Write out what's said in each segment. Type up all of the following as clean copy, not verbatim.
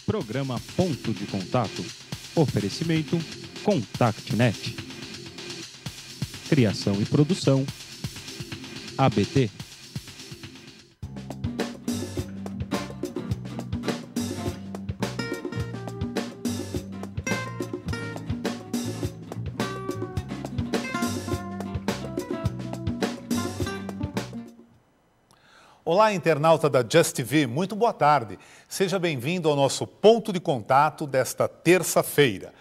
Programa Ponto de Contato. Oferecimento ContactNet. Criação e produção ABT. Olá, internauta da Just TV, muito boa tarde. Seja bem-vindo ao nosso ponto de contato desta terça-feira.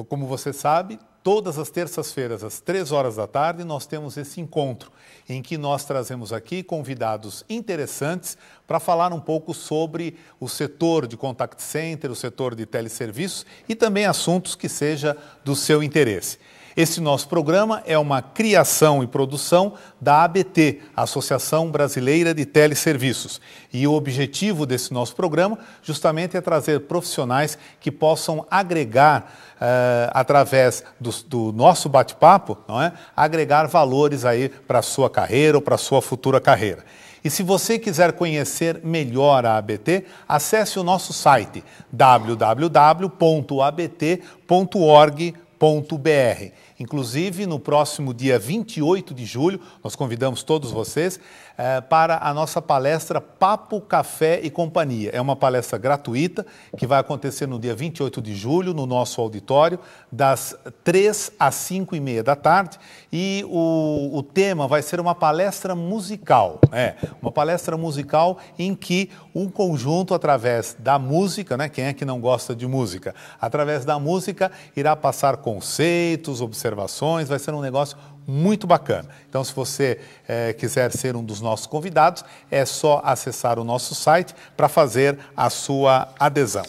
Como você sabe, todas as terças-feiras, às 3 horas da tarde, nós temos esse encontro, em que nós trazemos aqui convidados interessantes para falar um pouco sobre o setor de contact center, o setor de teleserviços e também assuntos que seja do seu interesse. Esse nosso programa é uma criação e produção da ABT, Associação Brasileira de Teleserviços. E o objetivo desse nosso programa justamente é trazer profissionais que possam agregar, através do nosso bate-papo, não é? Agregar valores aí para a sua carreira ou para a sua futura carreira. E se você quiser conhecer melhor a ABT, acesse o nosso site www.abt.org.br. Inclusive, no próximo dia 28 de julho, nós convidamos todos vocês para a nossa palestra Papo, Café e Companhia. É uma palestra gratuita que vai acontecer no dia 28 de julho, no nosso auditório, das 3 às 5h30 da tarde. E o tema vai ser uma palestra musical. Uma palestra musical em que um conjunto, através da música, né? Quem é que não gosta de música? Através da música, irá passar conceitos, observações, vai ser um negócio muito bacana. Então, se você quiser ser um dos nossos convidados, é só acessar o nosso site para fazer a sua adesão.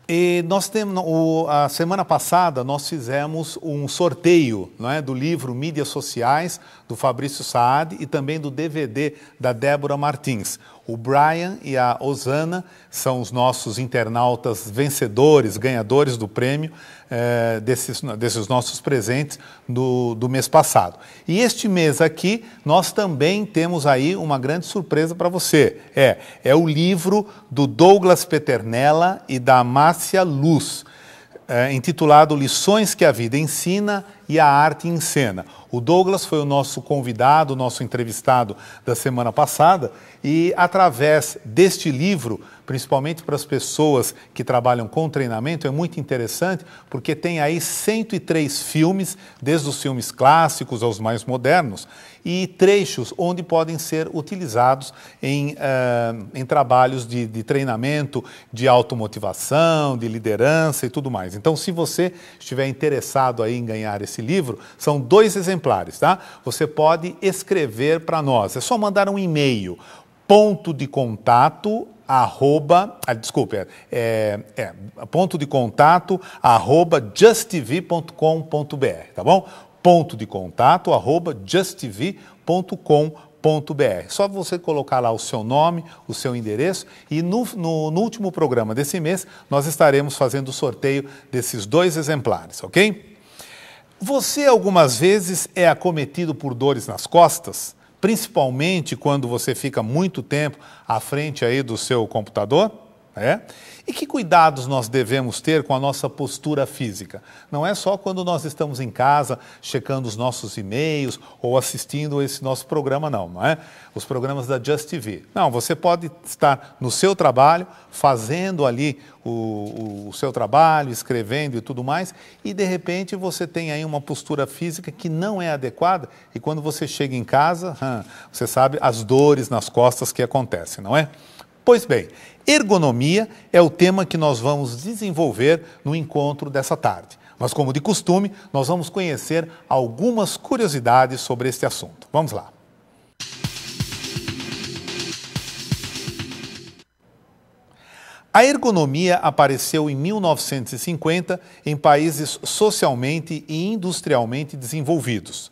E nós temos, a semana passada, nós fizemos um sorteio, não é, do livro Mídias Sociais, do Fabrício Saad, e também do DVD da Débora Martins. O Brian e a Osana são os nossos internautas vencedores, ganhadores do prêmio desses nossos presentes do mês passado. E este mês aqui, nós também temos aí uma grande surpresa para você. É o livro do Douglas Peternella e da Márcia Luz, intitulado Lições que a Vida Ensina e a Arte Encena. O Douglas foi o nosso convidado, o nosso entrevistado da semana passada, e através deste livro, principalmente para as pessoas que trabalham com treinamento, é muito interessante, porque tem aí 103 filmes, desde os filmes clássicos aos mais modernos, e trechos onde podem ser utilizados em trabalhos de treinamento, de automotivação, de liderança e tudo mais. Então, se você estiver interessado aí em ganhar esse livro, são 2 exemplares, tá? Você pode escrever para nós, é só mandar um e-mail, justv.com.br, tá bom? justv.com.br. Só você colocar lá o seu nome, o seu endereço, e no último programa desse mês nós estaremos fazendo o sorteio desses 2 exemplares, ok? Você algumas vezes é acometido por dores nas costas, principalmente quando você fica muito tempo à frente aí do seu computador? E que cuidados nós devemos ter com a nossa postura física? Não é só quando nós estamos em casa, checando os nossos e-mails ou assistindo esse nosso programa, não é? Os programas da Just TV. Não, você pode estar no seu trabalho, fazendo ali o seu trabalho, escrevendo e tudo mais, e de repente você tem aí uma postura física que não é adequada, e quando você chega em casa, você sabe as dores nas costas que acontecem, não é? Pois bem, ergonomia é o tema que nós vamos desenvolver no encontro dessa tarde. Mas, como de costume, nós vamos conhecer algumas curiosidades sobre este assunto. Vamos lá. A ergonomia apareceu em 1950 em países socialmente e industrialmente desenvolvidos.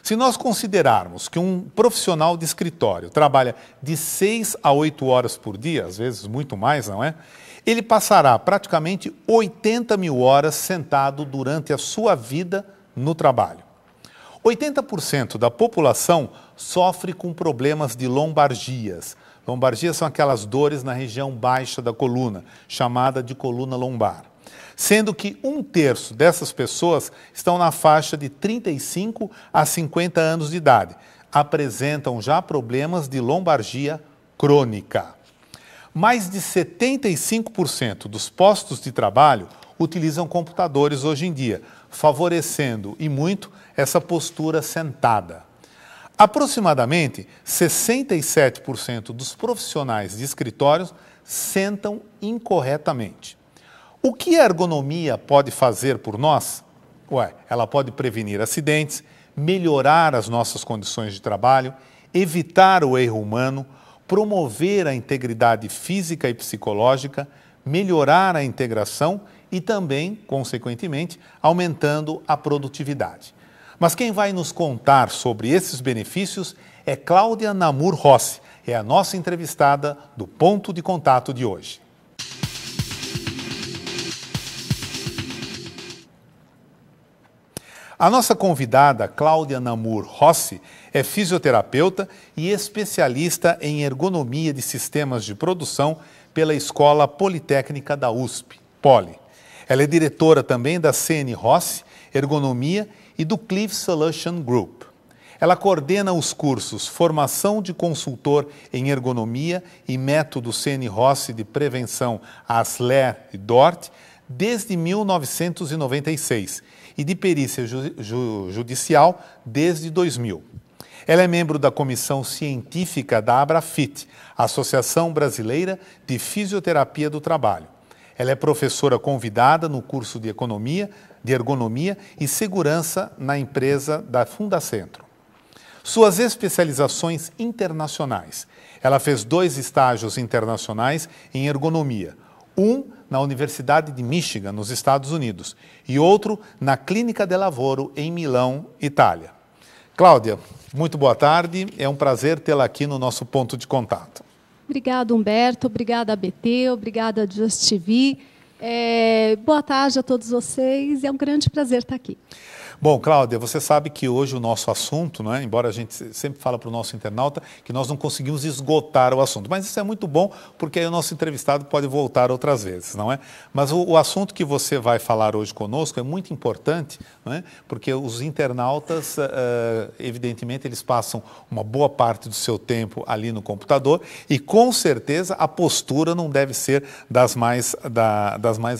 Se nós considerarmos que um profissional de escritório trabalha de 6 a 8 horas por dia, às vezes muito mais, não é? Ele passará praticamente 80 mil horas sentado durante a sua vida no trabalho. 80% da população sofre com problemas de lombalgias, Lombalgia são aquelas dores na região baixa da coluna, chamada de coluna lombar. Sendo que 1/3 dessas pessoas estão na faixa de 35 a 50 anos de idade. Apresentam já problemas de lombalgia crônica. Mais de 75% dos postos de trabalho utilizam computadores hoje em dia, favorecendo e muito essa postura sentada. Aproximadamente 67% dos profissionais de escritórios sentam incorretamente. O que a ergonomia pode fazer por nós? Ela pode prevenir acidentes, melhorar as nossas condições de trabalho, evitar o erro humano, promover a integridade física e psicológica, melhorar a integração e também, consequentemente, aumentando a produtividade. Mas quem vai nos contar sobre esses benefícios é Cláudia Namur Rossi, é a nossa entrevistada do Ponto de Contato de hoje. A nossa convidada, Cláudia Namur Rossi, é fisioterapeuta e especialista em ergonomia de sistemas de produção pela Escola Politécnica da USP, Poli. Ela é diretora também da CN Rossi, Ergonomia, e do Cliff Solution Group. Ela coordena os cursos Formação de Consultor em Ergonomia e Método CN Rossi de Prevenção Asler e Dort desde 1996 e de Perícia Judicial desde 2000. Ela é membro da Comissão Científica da Abrafit, Associação Brasileira de Fisioterapia do Trabalho. Ela é professora convidada no curso de Ergonomia e Segurança na empresa da Fundacentro. Suas especializações internacionais. Ela fez 2 estágios internacionais em ergonomia. Um na Universidade de Michigan, nos Estados Unidos, e outro na Clínica de Lavoro, em Milão, Itália. Cláudia, muito boa tarde. É um prazer tê-la aqui no nosso ponto de contato. Obrigada, Humberto. Obrigada, ABT. Obrigada, Just TV. Boa tarde a todos vocês. É um grande prazer estar aqui. Bom, Cláudia, você sabe que hoje o nosso assunto, não é? Embora a gente sempre fala para o nosso internauta que nós não conseguimos esgotar o assunto, mas isso é muito bom porque aí o nosso entrevistado pode voltar outras vezes, não é? Mas o assunto que você vai falar hoje conosco é muito importante, não é? Porque os internautas, evidentemente, eles passam uma boa parte do seu tempo ali no computador e com certeza a postura não deve ser das mais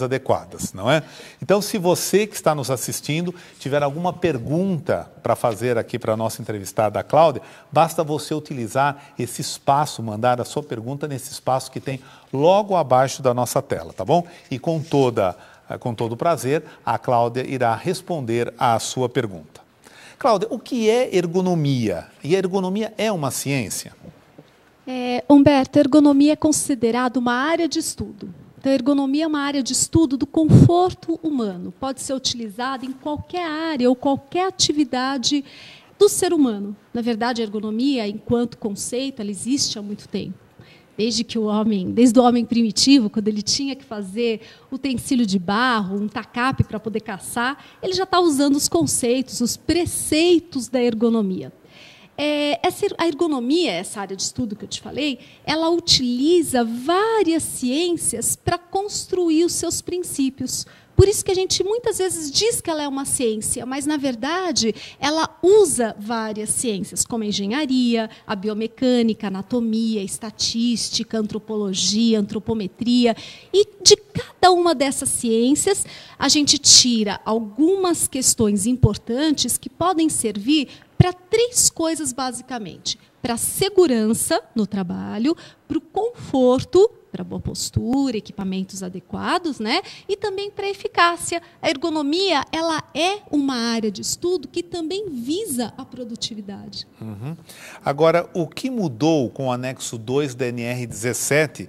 adequadas, não é? Então, se você que está nos assistindo tiver alguma pergunta para fazer aqui para a nossa entrevistada, a Cláudia, basta você utilizar esse espaço, mandar a sua pergunta nesse espaço que tem logo abaixo da nossa tela, tá bom? E com todo prazer, a Cláudia irá responder à sua pergunta. Cláudia, o que é ergonomia? E a ergonomia é uma ciência? Humberto, a ergonomia é considerada uma área de estudo. Então, a ergonomia é uma área de estudo do conforto humano. Pode ser utilizada em qualquer área ou qualquer atividade do ser humano. Na verdade, a ergonomia, enquanto conceito, ela existe há muito tempo. Desde o homem primitivo, quando ele tinha que fazer utensílio de barro, um tacape para poder caçar, ele já está usando os conceitos, os preceitos da ergonomia. A ergonomia, essa área de estudo que eu te falei, ela utiliza várias ciências para construir os seus princípios. Por isso que a gente muitas vezes diz que ela é uma ciência, mas, na verdade, ela usa várias ciências, como a engenharia, a biomecânica, a anatomia, a estatística, a antropologia, a antropometria. E de cada uma dessas ciências, a gente tira algumas questões importantes que podem servir para 3 coisas, basicamente. Para a segurança no trabalho, para o conforto, para a boa postura, equipamentos adequados, né? E também para a eficácia. A ergonomia, ela é uma área de estudo que também visa a produtividade. Uhum. Agora, o que mudou com o anexo 2 da NR17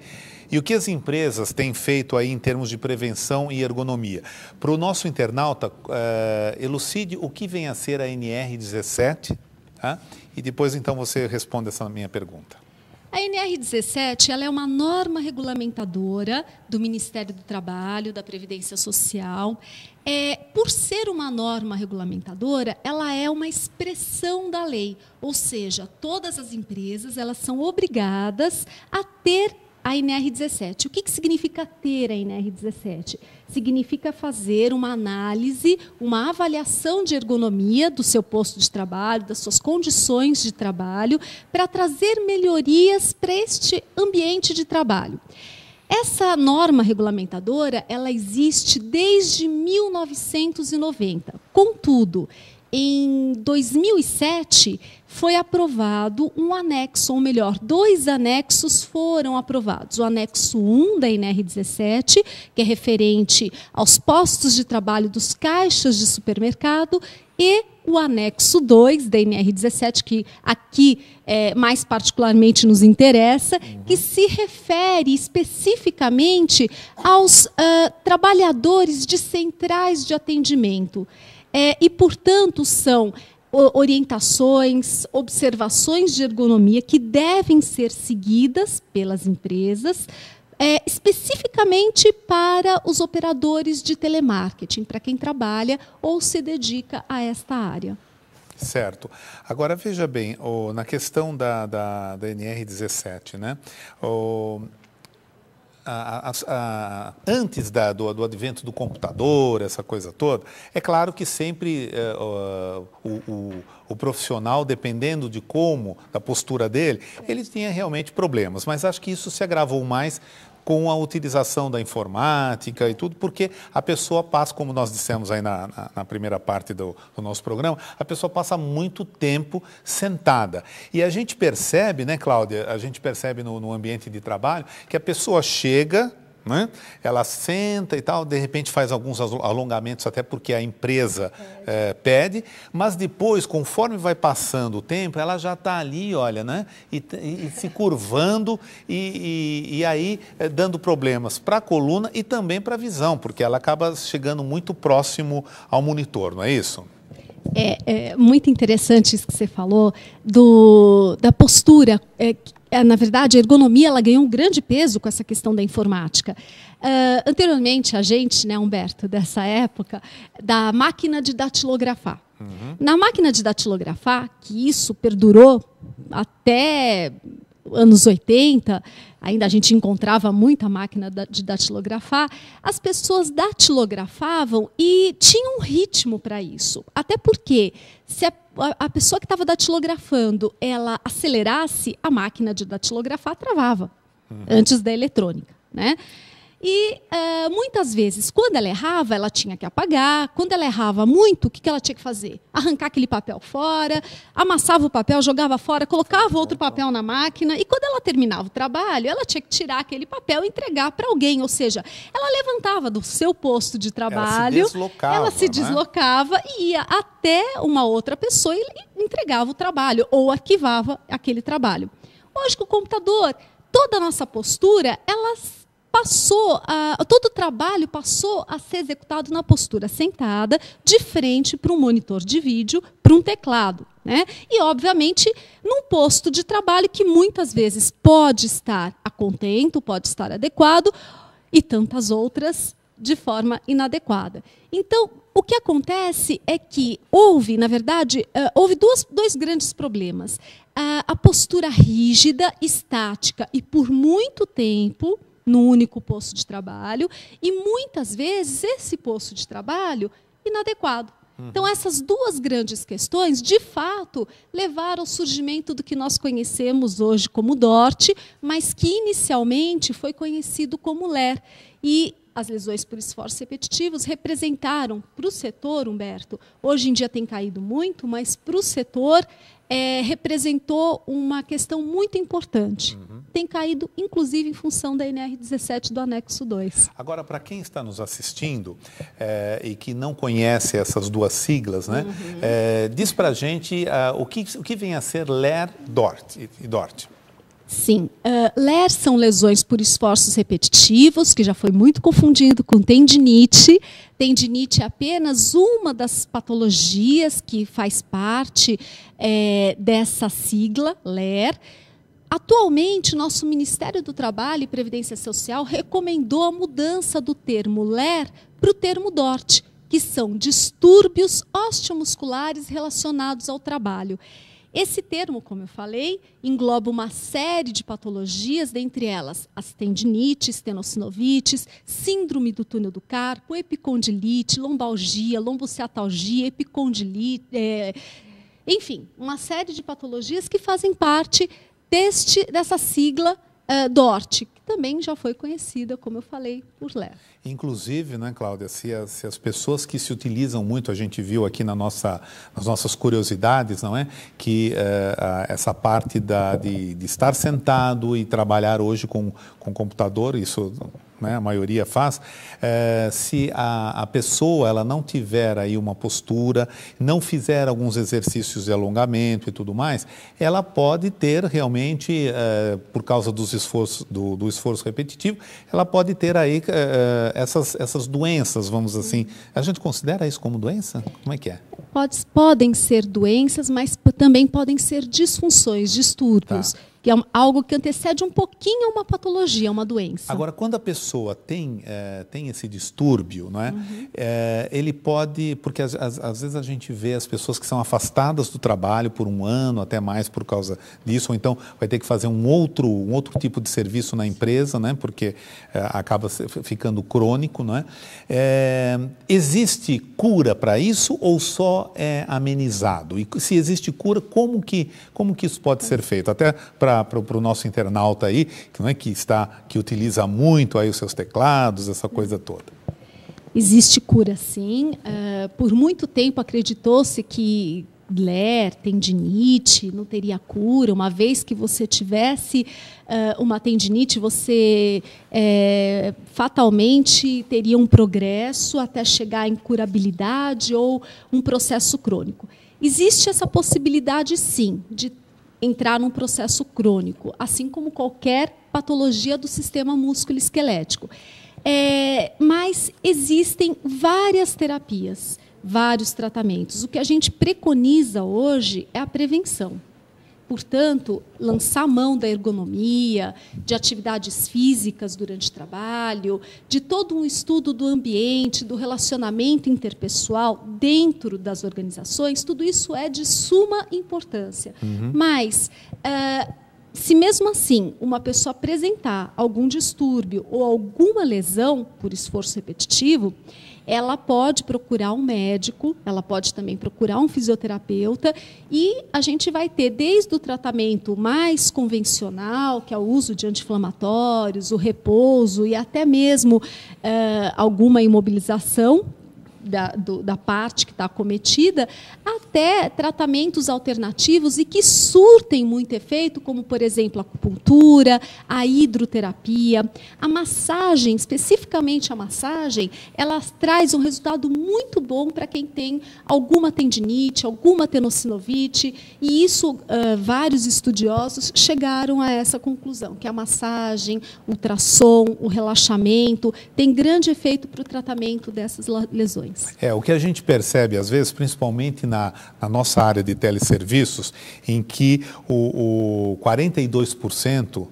e o que as empresas têm feito aí em termos de prevenção e ergonomia? Para o nosso internauta, elucide o que vem a ser a NR17, tá? E depois, então, você responde essa minha pergunta. A NR17 ela é uma norma regulamentadora do Ministério do Trabalho, da Previdência Social. Por ser uma norma regulamentadora, ela é uma expressão da lei, ou seja, todas as empresas elas são obrigadas a ter a NR17. O que significa ter a NR17? Significa fazer uma análise, uma avaliação de ergonomia do seu posto de trabalho, das suas condições de trabalho, para trazer melhorias para este ambiente de trabalho. Essa norma regulamentadora ela existe desde 1990. Contudo, em 2007, foi aprovado um anexo, ou melhor, 2 anexos foram aprovados. O anexo 1 da NR17, que é referente aos postos de trabalho dos caixas de supermercado, e o anexo 2 da NR17, que aqui mais particularmente nos interessa, que se refere especificamente aos trabalhadores de centrais de atendimento. E, portanto, são orientações, observações de ergonomia que devem ser seguidas pelas empresas, especificamente para os operadores de telemarketing, para quem trabalha ou se dedica a esta área. Certo. Agora, veja bem, na questão da NR17, né? Antes do advento do computador, essa coisa toda, é claro que sempre o profissional, dependendo de da postura dele, ele tinha realmente problemas, mas acho que isso se agravou mais com a utilização da informática e tudo, porque a pessoa passa, como nós dissemos aí na primeira parte do nosso programa, a pessoa passa muito tempo sentada. E a gente percebe, né, Cláudia, a gente percebe no ambiente de trabalho que a pessoa chega, né, ela senta e tal, de repente faz alguns alongamentos, até porque a empresa pede, mas depois, conforme vai passando o tempo, ela já está ali, olha, né, e se curvando e aí dando problemas para a coluna e também para a visão, porque ela acaba chegando muito próximo ao monitor, não é isso? É muito interessante isso que você falou da postura. Na verdade, a ergonomia ela ganhou um grande peso com essa questão da informática. Anteriormente, a gente, né, Humberto, dessa época, da máquina de datilografar. Na máquina de datilografar, que isso perdurou até anos 80, ainda a gente encontrava muita máquina de datilografar, as pessoas datilografavam e tinham um ritmo para isso. Até porque, se a pessoa que estava datilografando, ela acelerasse, a máquina de datilografar travava, antes da eletrônica, né? E muitas vezes, quando ela errava, ela tinha que apagar. Quando ela errava muito, o que ela tinha que fazer? Arrancar aquele papel fora, amassava o papel, jogava fora, colocava outro papel na máquina. E quando ela terminava o trabalho, ela tinha que tirar aquele papel e entregar para alguém. Ou seja, ela levantava do seu posto de trabalho, ela se deslocava e ia até uma outra pessoa e entregava o trabalho ou arquivava aquele trabalho. Hoje, com o computador, toda a nossa postura, todo o trabalho passou a ser executado na postura sentada, de frente para um monitor de vídeo, para um teclado, né? E, obviamente, num posto de trabalho que muitas vezes pode estar a contento, pode estar adequado, e tantas outras de forma inadequada. Então, o que acontece é que na verdade, houve dois grandes problemas. A postura rígida, estática e por muito tempo no único posto de trabalho, e muitas vezes esse posto de trabalho inadequado. Então, essas duas grandes questões, de fato, levaram ao surgimento do que nós conhecemos hoje como DORT, mas que inicialmente foi conhecido como LER. E as lesões por esforços repetitivos representaram para o setor, Humberto, hoje em dia tem caído muito, mas para o setor representou uma questão muito importante. Tem caído, inclusive, em função da NR17 do anexo 2. Agora, para quem está nos assistindo e que não conhece essas duas siglas, né, diz para a gente o que vem a ser LER e DORT. Sim, LER são lesões por esforços repetitivos, que já foi muito confundido com tendinite. Tendinite é apenas uma das patologias que faz parte dessa sigla, LER. Atualmente, nosso Ministério do Trabalho e Previdência Social recomendou a mudança do termo LER para o termo DORT, que são distúrbios osteomusculares relacionados ao trabalho. Esse termo, como eu falei, engloba uma série de patologias, dentre elas as tendinites, tenossinovites, síndrome do túnel do carpo, epicondilite, lombalgia, lombociatalgia, epicondilite, enfim, uma série de patologias que fazem parte dessa sigla DORT, que também já foi conhecida, como eu falei, por LER. Inclusive, né, Cláudia, se as pessoas que se utilizam muito, a gente viu aqui nas nossas curiosidades, não é? Que essa parte de estar sentado e trabalhar hoje com computador, isso, né, a maioria faz, se a pessoa ela não tiver aí uma postura, não fizer alguns exercícios de alongamento e tudo mais, ela pode ter realmente, por causa do esforço repetitivo, ela pode ter aí essas doenças, vamos assim. A gente considera isso como doença? Como é que é? Podem ser doenças, mas também podem ser disfunções, distúrbios. Tá. Que é algo que antecede um pouquinho uma patologia, uma doença. Agora, quando a pessoa tem esse distúrbio, não é? Ele pode, porque às vezes a gente vê as pessoas que são afastadas do trabalho por um ano, até mais por causa disso, ou então vai ter que fazer um outro tipo de serviço na empresa, né? Porque acaba ficando crônico, não é? Existe cura para isso ou só é amenizado? E se existe cura, como que isso pode ser feito? Até para o nosso internauta aí, que utiliza muito aí os seus teclados, essa coisa toda. Existe cura, sim. Por muito tempo acreditou-se que LER, tendinite, não teria cura. Uma vez que você tivesse uma tendinite, você fatalmente teria um progresso até chegar em curabilidade ou um processo crônico. Existe essa possibilidade, sim, de entrar num processo crônico, assim como qualquer patologia do sistema músculo-esquelético. Mas existem várias terapias, vários tratamentos. O que a gente preconiza hoje é a prevenção. Portanto, lançar mão da ergonomia, de atividades físicas durante o trabalho, de todo um estudo do ambiente, do relacionamento interpessoal dentro das organizações, tudo isso é de suma importância. Mas, se mesmo assim uma pessoa apresentar algum distúrbio ou alguma lesão por esforço repetitivo, ela pode procurar um médico, ela pode também procurar um fisioterapeuta e a gente vai ter desde o tratamento mais convencional, que é o uso de anti-inflamatórios, o repouso e até mesmo alguma imobilização da parte que está acometida, até tratamentos alternativos e que surtem muito efeito, como, por exemplo, a acupuntura, a hidroterapia, a massagem, especificamente a massagem, ela traz um resultado muito bom para quem tem alguma tendinite, alguma tenossinovite, e isso, vários estudiosos chegaram a essa conclusão, que a massagem, o ultrassom, o relaxamento, tem grande efeito para o tratamento dessas lesões. O que a gente percebe, às vezes, principalmente na nossa área de teleserviços, em que o 42%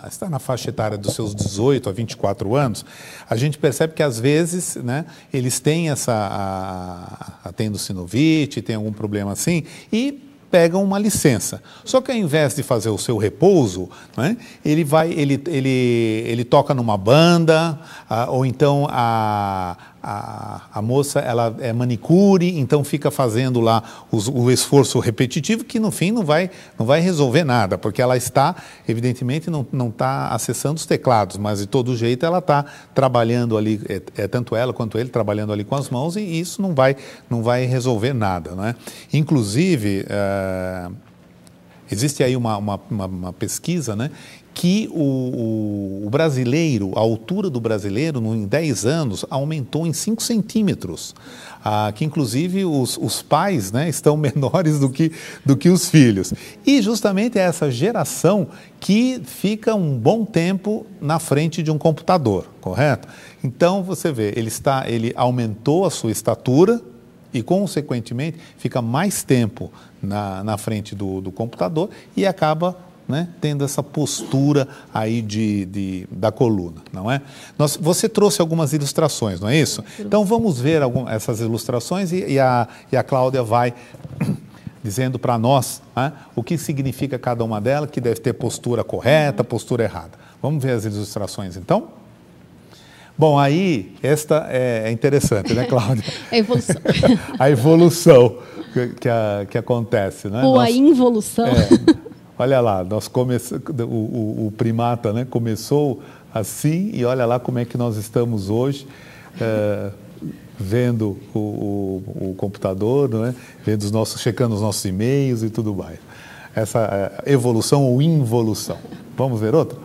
está na faixa etária dos seus 18 a 24 anos, a gente percebe que, às vezes, né, eles têm a tendinossinovite, tem algum problema assim, e pegam uma licença. Só que ao invés de fazer o seu repouso, né, ele toca numa banda, ou então a moça ela é manicure, então fica fazendo lá o esforço repetitivo, que no fim não vai resolver nada, porque ela está, evidentemente, não está acessando os teclados, mas de todo jeito ela está trabalhando ali, tanto ela quanto ele trabalhando ali com as mãos, e isso não vai resolver nada, né? Inclusive, existe aí uma pesquisa, né, que o brasileiro, a altura do brasileiro, em 10 anos, aumentou em 5 centímetros. Que, inclusive, os pais, né, estão menores do que os filhos. E, justamente, é essa geração que fica um bom tempo na frente de um computador, correto? Então, você vê, ele aumentou a sua estatura e, consequentemente, fica mais tempo na frente do computador e acaba né, tendo essa postura aí da coluna, não é? Você trouxe algumas ilustrações, não é isso? Então vamos ver essas ilustrações e a Cláudia vai dizendo para nós, né, o que significa cada uma delas, que deve ter postura correta, postura errada. Vamos ver as ilustrações então? Bom, aí, esta é interessante, né, Cláudia? A evolução. A evolução que acontece, né? Ou a involução. Olha lá, o primata, né, começou assim e olha lá como é que nós estamos hoje, vendo o computador, né, checando os nossos e-mails e tudo mais. Essa evolução ou involução. Vamos ver outra?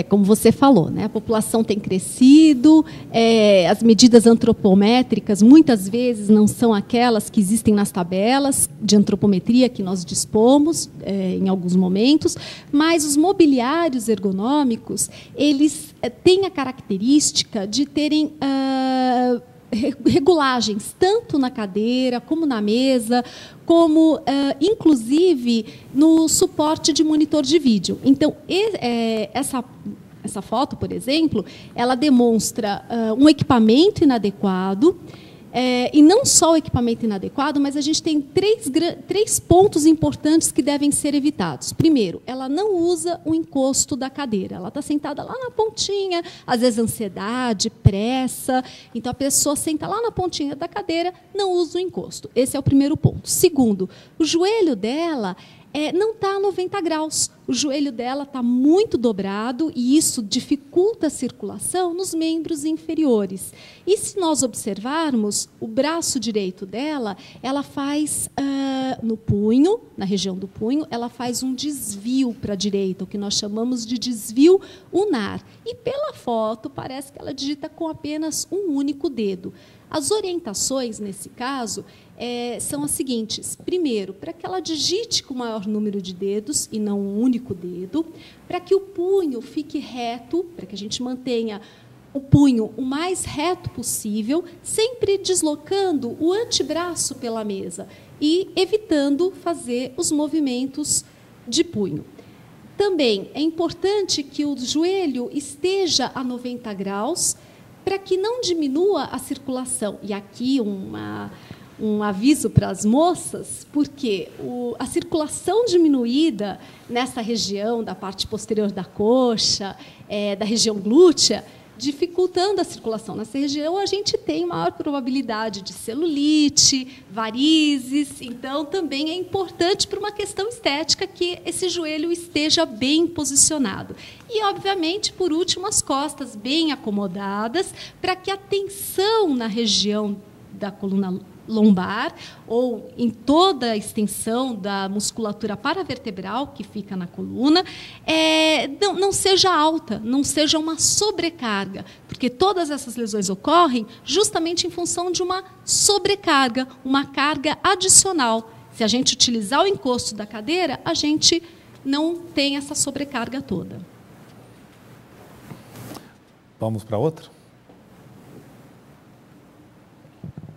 Como você falou, né? A população tem crescido, as medidas antropométricas muitas vezes não são aquelas que existem nas tabelas de antropometria que nós dispomos em alguns momentos, mas os mobiliários ergonômicos, eles têm a característica de terem regulagens, tanto na cadeira, como na mesa, como, inclusive, no suporte de monitor de vídeo. Então, essa foto, por exemplo, ela demonstra um equipamento inadequado, e não só o equipamento inadequado, mas a gente tem três pontos importantes que devem ser evitados. Primeiro, ela não usa o encosto da cadeira. Ela está sentada lá na pontinha, às vezes ansiedade, pressa. Então, a pessoa senta lá na pontinha da cadeira, não usa o encosto. Esse é o primeiro ponto. Segundo, o joelho dela não está a 90 graus. O joelho dela está muito dobrado e isso dificulta a circulação nos membros inferiores. E se nós observarmos, o braço direito dela, ela faz no punho, na região do punho, ela faz um desvio para a direita, o que nós chamamos de desvio unar. E pela foto, parece que ela digita com apenas um único dedo. As orientações, nesse caso, são as seguintes. Primeiro, para que ela digite com o maior número de dedos e não um único dedo, para que o punho fique reto, para que a gente mantenha o punho o mais reto possível, sempre deslocando o antebraço pela mesa e evitando fazer os movimentos de punho. Também é importante que o joelho esteja a 90 graus, para que não diminua a circulação. E aqui um aviso para as moças, porque a circulação diminuída nessa região da parte posterior da coxa, da região glútea, dificultando a circulação. Nessa região, a gente tem maior probabilidade de celulite, varizes. Então, também é importante, para uma questão estética, que esse joelho esteja bem posicionado. E, obviamente, por último, as costas bem acomodadas, para que a tensão na região da coluna lombar ou em toda a extensão da musculatura paravertebral que fica na coluna não seja alta, não seja uma sobrecarga, porque todas essas lesões ocorrem justamente em função de uma sobrecarga, uma carga adicional. Se a gente utilizar o encosto da cadeira, a gente não tem essa sobrecarga toda. Vamos para outra?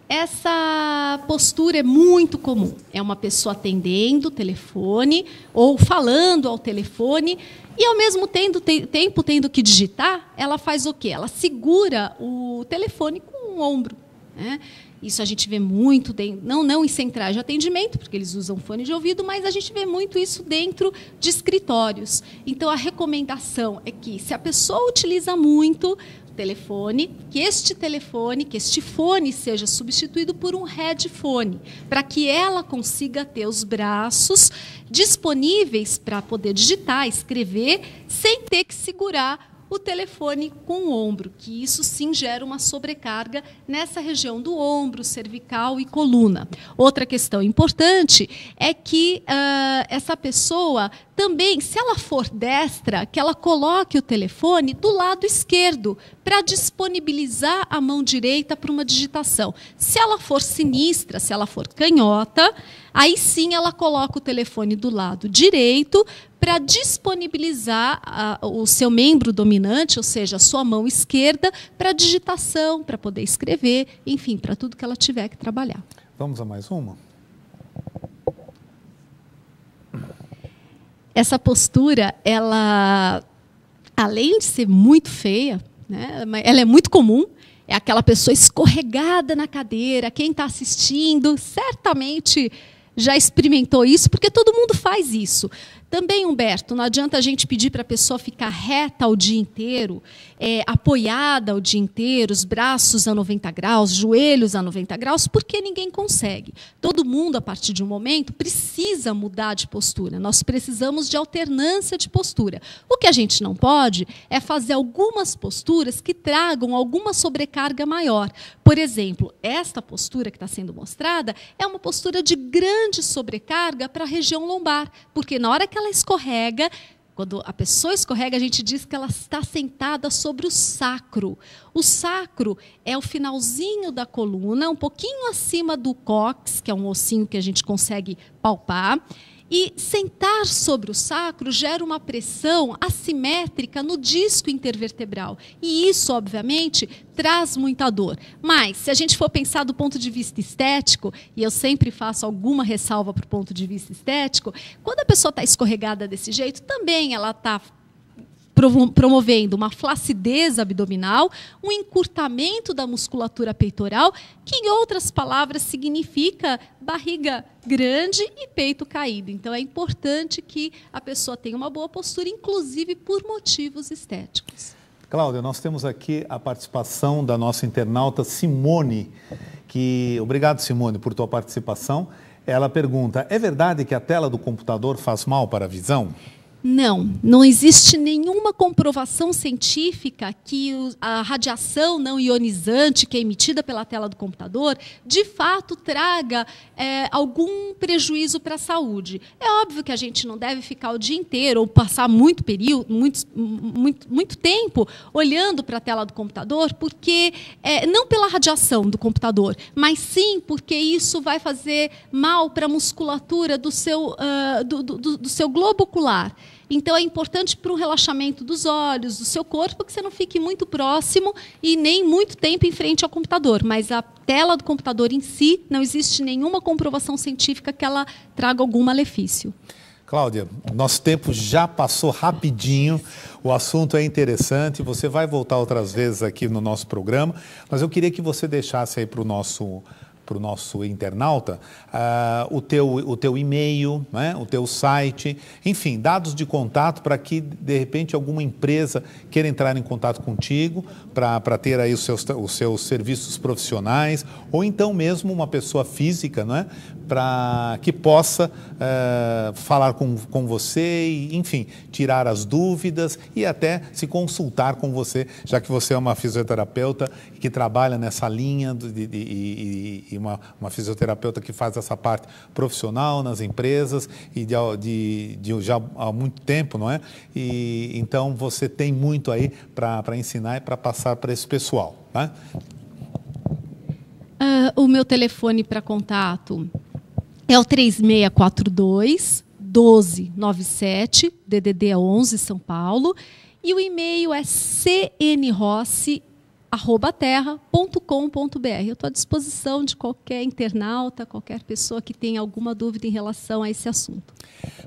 Essa postura é muito comum. É uma pessoa atendendo o telefone ou falando ao telefone e, ao mesmo tempo, tendo que digitar, ela faz o quê? Ela segura o telefone com o ombro, né? Isso a gente vê muito, não em centrais de atendimento, porque eles usam fone de ouvido, mas a gente vê muito isso dentro de escritórios. Então, a recomendação é que, se a pessoa utiliza muito telefone, que este fone seja substituído por um headphone, para que ela consiga ter os braços disponíveis para poder digitar, escrever, sem ter que segurar o telefone com o ombro, que isso sim gera uma sobrecarga nessa região do ombro, cervical e coluna. Outra questão importante é que essa pessoa também, se ela for destra, que ela coloque o telefone do lado esquerdo, para disponibilizar a mão direita para uma digitação. Se ela for sinistra, se ela for canhota, aí sim ela coloca o telefone do lado direito para disponibilizar o seu membro dominante, ou seja, a sua mão esquerda, para digitação, para poder escrever, enfim, para tudo que ela tiver que trabalhar. Vamos a mais uma? Essa postura, ela, além de ser muito feia, né, ela é muito comum. É aquela pessoa escorregada na cadeira. Quem está assistindo certamente já experimentou isso, porque todo mundo faz isso. Também, Humberto, não adianta a gente pedir para a pessoa ficar reta o dia inteiro, apoiada o dia inteiro, os braços a 90 graus, joelhos a 90 graus, porque ninguém consegue. Todo mundo, a partir de um momento, precisa mudar de postura. Nós precisamos de alternância de postura. O que a gente não pode é fazer algumas posturas que tragam alguma sobrecarga maior. Por exemplo, esta postura que está sendo mostrada é uma postura de grande sobrecarga para a região lombar, porque na hora que ela escorrega, quando a pessoa escorrega, a gente diz que ela está sentada sobre o sacro. O sacro é o finalzinho da coluna, um pouquinho acima do cóccix, que é um ossinho que a gente consegue palpar. E sentar sobre o sacro gera uma pressão assimétrica no disco intervertebral. E isso, obviamente, traz muita dor. Mas, se a gente for pensar do ponto de vista estético, e eu sempre faço alguma ressalva para o ponto de vista estético, quando a pessoa está escorregada desse jeito, também ela está promovendo uma flacidez abdominal, um encurtamento da musculatura peitoral, que, em outras palavras, significa barriga grande e peito caído. Então, é importante que a pessoa tenha uma boa postura, inclusive por motivos estéticos. Cláudia, nós temos aqui a participação da nossa internauta Simone, obrigado, Simone, por tua participação. Ela pergunta, é verdade que a tela do computador faz mal para a visão? Não existe nenhuma comprovação científica que a radiação não ionizante que é emitida pela tela do computador, de fato, traga algum prejuízo para a saúde. É óbvio que a gente não deve ficar o dia inteiro ou passar muito tempo olhando para a tela do computador, porque não pela radiação do computador, mas sim porque isso vai fazer mal para a musculatura do seu globo ocular. Então, é importante para o relaxamento dos olhos, do seu corpo, que você não fique muito próximo e nem muito tempo em frente ao computador. Mas a tela do computador em si, não existe nenhuma comprovação científica que ela traga algum malefício. Cláudia, nosso tempo já passou rapidinho, o assunto é interessante, você vai voltar outras vezes aqui no nosso programa, mas eu queria que você deixasse aí para o nosso internauta o teu e-mail, né, o teu site, enfim, dados de contato para que, de repente, alguma empresa queira entrar em contato contigo para ter aí os seus serviços profissionais, ou então mesmo uma pessoa física, né, para que possa falar com você e, enfim, tirar as dúvidas e até se consultar com você, já que você é uma fisioterapeuta que trabalha nessa linha e uma fisioterapeuta que faz essa parte profissional nas empresas e já há muito tempo, não é? E então você tem muito aí para ensinar e para passar para esse pessoal, né? O meu telefone para contato é o 3642 1297, DDD 11, São Paulo, e o e-mail é cnrossi@terra.com.br. Eu estou à disposição de qualquer internauta, qualquer pessoa que tenha alguma dúvida em relação a esse assunto.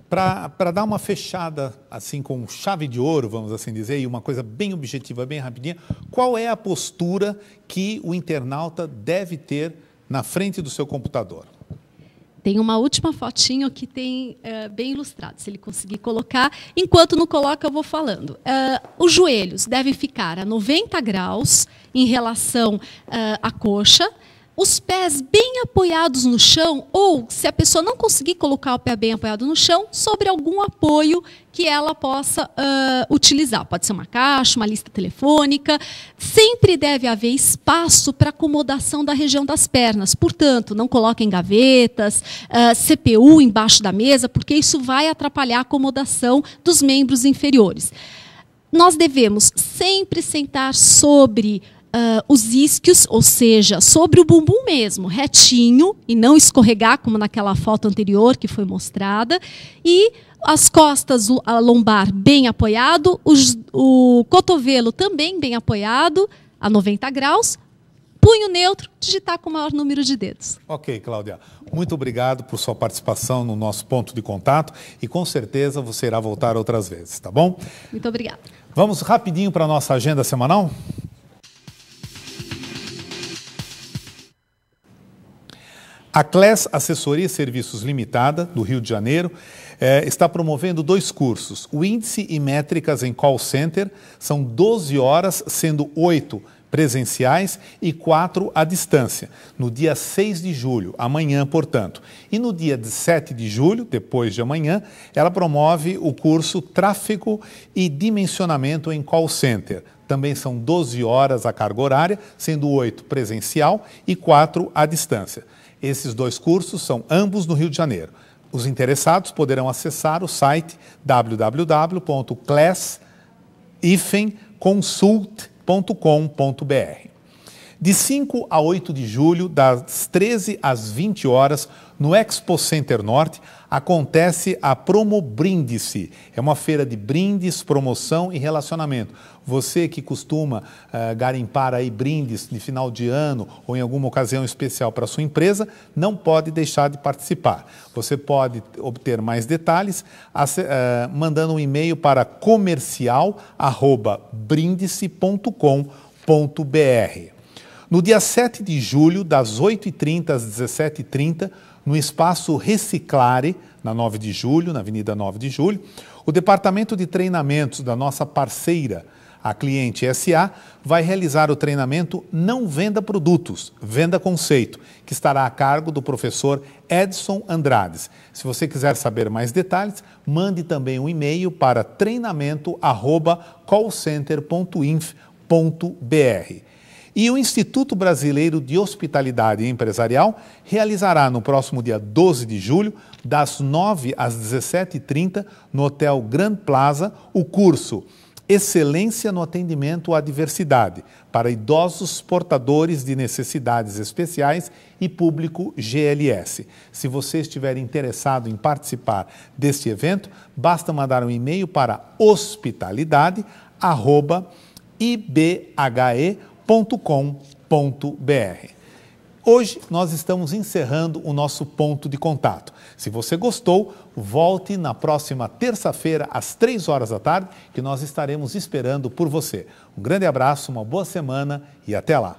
Para dar uma fechada, assim, com chave de ouro, vamos assim dizer, e uma coisa bem objetiva, bem rapidinha, qual é a postura que o internauta deve ter na frente do seu computador? Tem uma última fotinho que tem bem ilustrado, se ele conseguir colocar. Enquanto não coloca, eu vou falando. Os joelhos devem ficar a 90 graus em relação à coxa, os pés bem apoiados no chão, ou, se a pessoa não conseguir colocar o pé bem apoiado no chão, sobre algum apoio que ela possa utilizar. Pode ser uma caixa, uma lista telefônica. Sempre deve haver espaço para acomodação da região das pernas. Portanto, não coloquem gavetas, CPU embaixo da mesa, porque isso vai atrapalhar a acomodação dos membros inferiores. Nós devemos sempre sentar sobre os isquios, ou seja, sobre o bumbum mesmo, retinho, e não escorregar, como naquela foto anterior que foi mostrada, e as costas, a lombar bem apoiado, o cotovelo também bem apoiado, a 90 graus, punho neutro, digitar com o maior número de dedos. Ok, Cláudia. Muito obrigado por sua participação no nosso ponto de contato e com certeza você irá voltar outras vezes, tá bom? Muito obrigada. Vamos rapidinho para a nossa agenda semanal? A Class Assessoria e Serviços Limitada, do Rio de Janeiro, está promovendo 2 cursos. O Índice e Métricas em Call Center são 12 horas, sendo 8 presenciais e 4 à distância, no dia 6 de julho, amanhã, portanto. E no dia 7 de julho, depois de amanhã, ela promove o curso Tráfego e Dimensionamento em Call Center. Também são 12 horas a carga horária, sendo 8 presencial e 4 à distância. Esses 2 cursos são ambos no Rio de Janeiro. Os interessados poderão acessar o site www.class-consult.com.br. De 5 a 8 de julho, das 13 às 20 horas, no Expo Center Norte, acontece a Promo Brinde-se. É uma feira de brindes, promoção e relacionamento. Você que costuma garimpar aí brindes de final de ano ou em alguma ocasião especial para a sua empresa, não pode deixar de participar. Você pode obter mais detalhes mandando um e-mail para comercial@brindese.com.br. No dia 7 de julho, das 8h30 às 17h30, no espaço Reciclare, na 9 de julho, na Avenida 9 de julho, o Departamento de Treinamentos da nossa parceira, a Cliente SA, vai realizar o treinamento Não Venda Produtos, Venda Conceito, que estará a cargo do professor Edson Andrades. Se você quiser saber mais detalhes, mande também um e-mail para treinamento@callcenter.inf.br. E o Instituto Brasileiro de Hospitalidade Empresarial realizará no próximo dia 12 de julho, das 9 às 17h30, no Hotel Grand Plaza, o curso Excelência no Atendimento à Diversidade, para idosos portadores de necessidades especiais e público GLS. Se você estiver interessado em participar deste evento, basta mandar um e-mail para hospitalidade@ibhe.com.br. Hoje nós estamos encerrando o nosso ponto de contato. Se você gostou, volte na próxima terça-feira às 3 horas da tarde, que nós estaremos esperando por você. Um grande abraço, uma boa semana e até lá.